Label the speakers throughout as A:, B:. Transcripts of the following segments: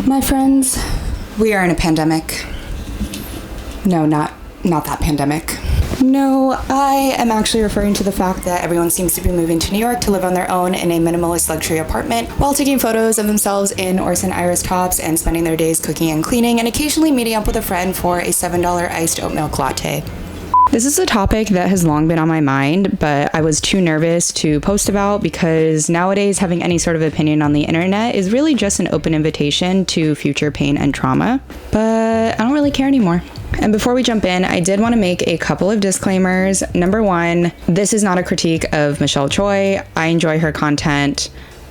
A: My friends, we are in a pandemic. No, not that pandemic. No, I am actually referring to the fact that everyone seems to be moving to New York to live on their own in a minimalist luxury apartment while taking photos of themselves in Orson Iris tops and spending their days cooking and cleaning and occasionally meeting up with a friend for a $7 iced oat milk latte. This is a topic that has long been on my mind, but I was too nervous to post about because nowadays having any sort of opinion on the internet is really just an open invitation to future pain and trauma. But I don't really care anymore. And before we jump in, I did want to make a couple of disclaimers. Number one, this is not a critique of Michelle Choi. I enjoy her content.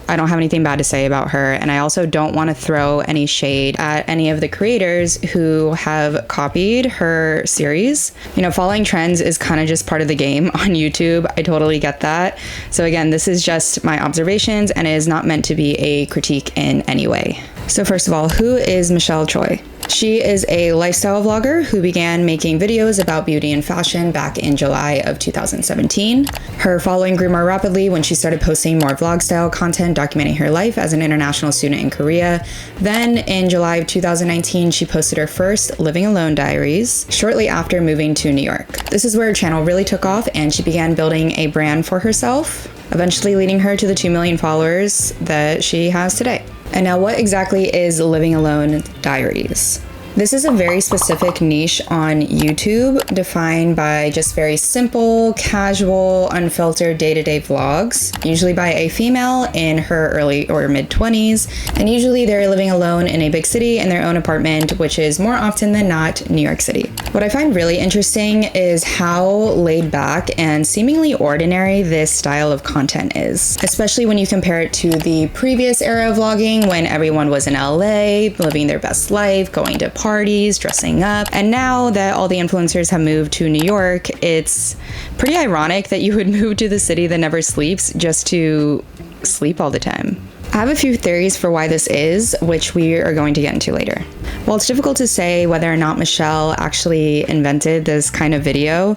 A: I don't have anything bad to say about her, and I also don't want to throw any shade at any of the creators who have copied her series. You know, following trends is kind of just part of the game on YouTube. I totally get that. So again, this is just my observations and is not meant to be a critique in any way. So first of all, who is Michelle Choi? She is a lifestyle vlogger who began making videos about beauty and fashion back in July of 2017. Her following grew more rapidly when she started posting more vlog style content documenting her life as an international student in Korea. Then in July of 2019, she posted her first Alone Diaries shortly after moving to New York. This is where her channel really took off and she began building a brand for herself, eventually leading her to the 2 million followers that she has today. And now what exactly is Living Alone Diaries? This is a very specific niche on YouTube defined by just very simple, casual, unfiltered day-to-day vlogs, usually by a female in her early or mid-20s, and usually they're living alone in a big city in their own apartment, which is more often than not New York City. What I find really interesting is how laid back and seemingly ordinary this style of content is, especially when you compare it to the previous era of vlogging when everyone was in LA, living their best life, going to parties, dressing up. And now that all the influencers have moved to New York, it's pretty ironic that you would move to the city that never sleeps just to sleep all the time. I have a few theories for why this is, which we are going to get into later. While it's difficult to say whether or not Michelle actually invented this kind of video,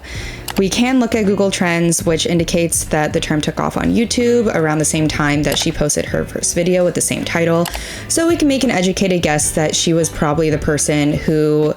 A: we can look at Google Trends, which indicates that the term took off on YouTube around the same time that she posted her first video with the same title. So we can make an educated guess that she was probably the person who,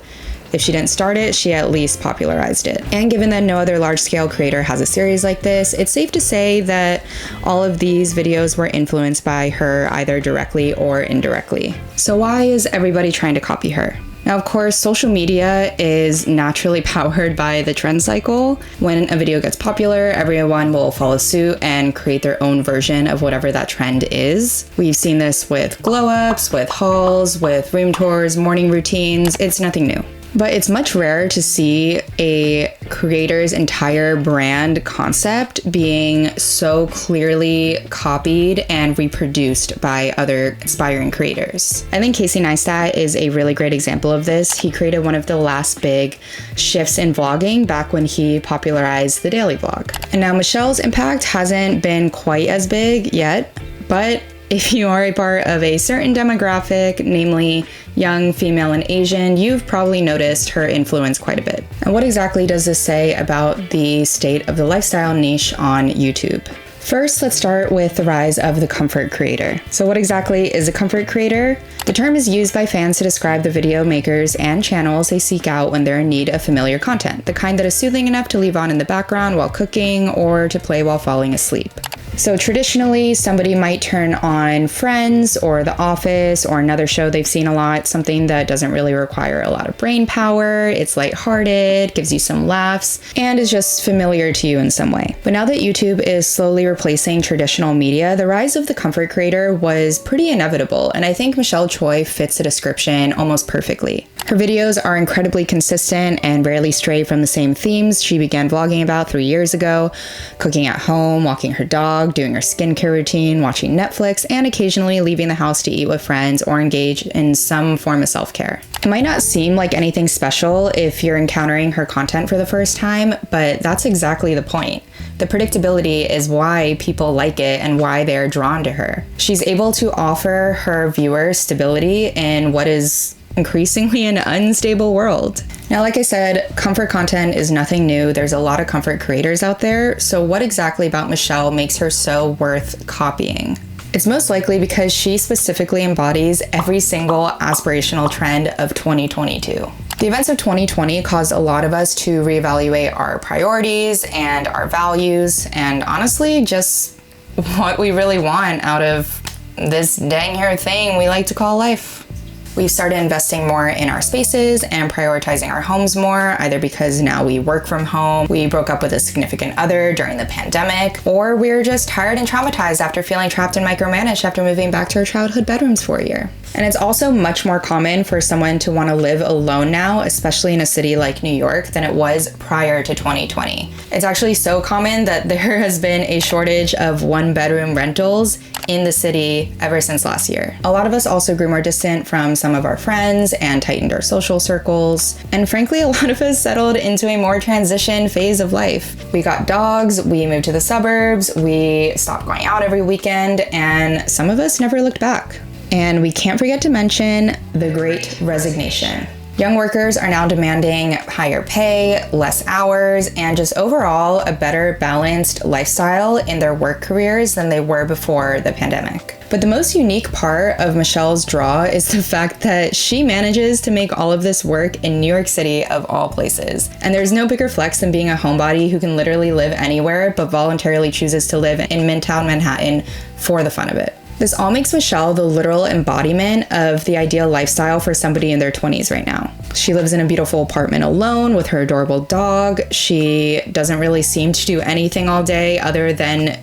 A: if she didn't start it, she at least popularized it. And given that no other large-scale creator has a series like this, it's safe to say that all of these videos were influenced by her either directly or indirectly. So why is everybody trying to copy her? Now, of course, social media is naturally powered by the trend cycle. When a video gets popular, everyone will follow suit and create their own version of whatever that trend is. We've seen this with glow-ups, with hauls, with room tours, morning routines. It's nothing new. But it's much rarer to see a creator's entire brand concept being so clearly copied and reproduced by other aspiring creators. I think Casey Neistat is a really great example of this. He created one of the last big shifts in vlogging back when he popularized the daily vlog. And now Michelle's impact hasn't been quite as big yet, but if you are a part of a certain demographic, namely young, female, and Asian, you've probably noticed her influence quite a bit. And what exactly does this say about the state of the lifestyle niche on YouTube? First, let's start with the rise of the comfort creator. So what exactly is a comfort creator? The term is used by fans to describe the video makers and channels they seek out when they're in need of familiar content, the kind that is soothing enough to leave on in the background while cooking or to play while falling asleep. So traditionally, somebody might turn on Friends or The Office or another show they've seen a lot, something that doesn't really require a lot of brain power, it's lighthearted, gives you some laughs, and is just familiar to you in some way. But now that YouTube is slowly replacing traditional media, the rise of the comfort creator was pretty inevitable, and I think Michelle Choi fits the description almost perfectly. Her videos are incredibly consistent and rarely stray from the same themes she began vlogging about 3 years ago: cooking at home, walking her dog, doing her skincare routine, watching Netflix, and occasionally leaving the house to eat with friends or engage in some form of self-care. It might not seem like anything special if you're encountering her content for the first time, but that's exactly the point. The predictability is why people like it and why they're drawn to her. She's able to offer her viewers stability in what is increasingly an unstable world. Now, like I said, comfort content is nothing new. There's a lot of comfort creators out there. So what exactly about Michelle makes her so worth copying? It's most likely because she specifically embodies every single aspirational trend of 2022. The events of 2020 caused a lot of us to reevaluate our priorities and our values, and honestly, just what we really want out of this dang hair thing we like to call life. We've started investing more in our spaces and prioritizing our homes more, either because now we work from home, we broke up with a significant other during the pandemic, or we're just tired and traumatized after feeling trapped and micromanaged after moving back to our childhood bedrooms for a year. And it's also much more common for someone to want to live alone now, especially in a city like New York, than it was prior to 2020. It's actually so common that there has been a shortage of one-bedroom rentals in the city ever since last year. A lot of us also grew more distant from some of our friends and tightened our social circles. And frankly, a lot of us settled into a more transition phase of life. We got dogs, we moved to the suburbs, we stopped going out every weekend, and some of us never looked back. And we can't forget to mention the Great Resignation. Young workers are now demanding higher pay, less hours, and just overall a better balanced lifestyle in their work careers than they were before the pandemic. But the most unique part of Michelle's draw is the fact that she manages to make all of this work in New York City of all places. And there's no bigger flex than being a homebody who can literally live anywhere but voluntarily chooses to live in Midtown Manhattan for the fun of it. This all makes Michelle the literal embodiment of the ideal lifestyle for somebody in their 20s right now. She lives in a beautiful apartment alone with her adorable dog. She doesn't really seem to do anything all day other than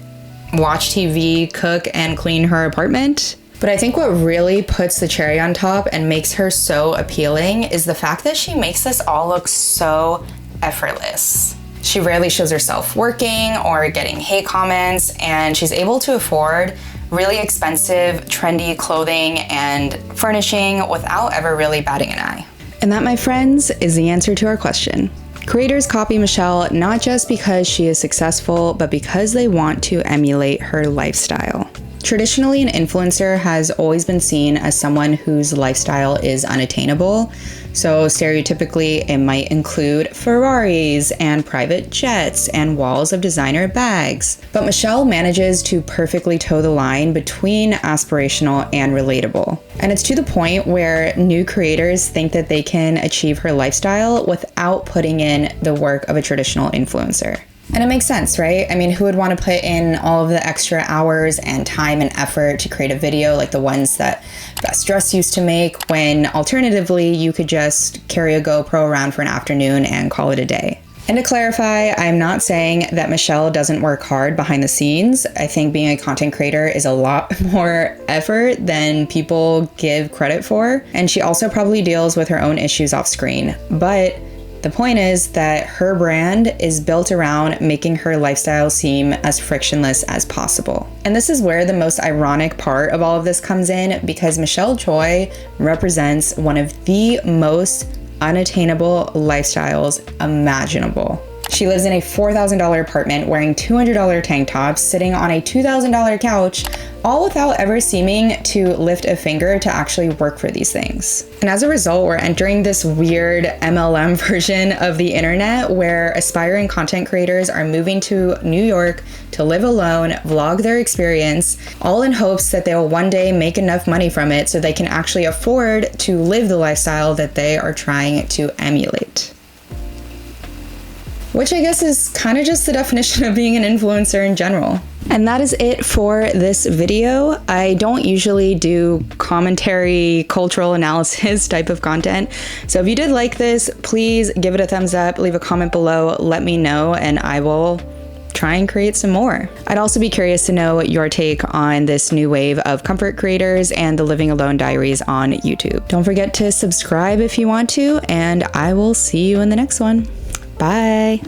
A: watch TV, cook, and clean her apartment. But I think what really puts the cherry on top and makes her so appealing is the fact that she makes this all look so effortless. She rarely shows herself working or getting hate comments, and she's able to afford really expensive, trendy clothing and furnishing without ever really batting an eye. And that, my friends, is the answer to our question. Creators copy Michelle not just because she is successful, but because they want to emulate her lifestyle. Traditionally, an influencer has always been seen as someone whose lifestyle is unattainable. So stereotypically, it might include Ferraris and private jets and walls of designer bags. But Michelle manages to perfectly toe the line between aspirational and relatable. And it's to the point where new creators think that they can achieve her lifestyle without putting in the work of a traditional influencer. And it makes sense, right? I mean, who would want to put in all of the extra hours and time and effort to create a video like the ones that Best Dressed used to make, when alternatively you could just carry a GoPro around for an afternoon and call it a day? And to clarify, I'm not saying that Michelle doesn't work hard behind the scenes. I think being a content creator is a lot more effort than people give credit for. And she also probably deals with her own issues off screen. But the point is that her brand is built around making her lifestyle seem as frictionless as possible. And this is where the most ironic part of all of this comes in, because Michelle Choi represents one of the most unattainable lifestyles imaginable. She lives in a $4,000 apartment wearing $200 tank tops, sitting on a $2,000 couch, all without ever seeming to lift a finger to actually work for these things. And as a result, we're entering this weird MLM version of the internet where aspiring content creators are moving to New York to live alone, vlog their experience, all in hopes that they will one day make enough money from it so they can actually afford to live the lifestyle that they are trying to emulate. Which I guess is kind of just the definition of being an influencer in general. And that is it for this video. I don't usually do commentary, cultural analysis type of content. So if you did like this, please give it a thumbs up, leave a comment below, let me know, and I will try and create some more. I'd also be curious to know your take on this new wave of comfort creators and the Living Alone Diaries on YouTube. Don't forget to subscribe if you want to, and I will see you in the next one. Bye.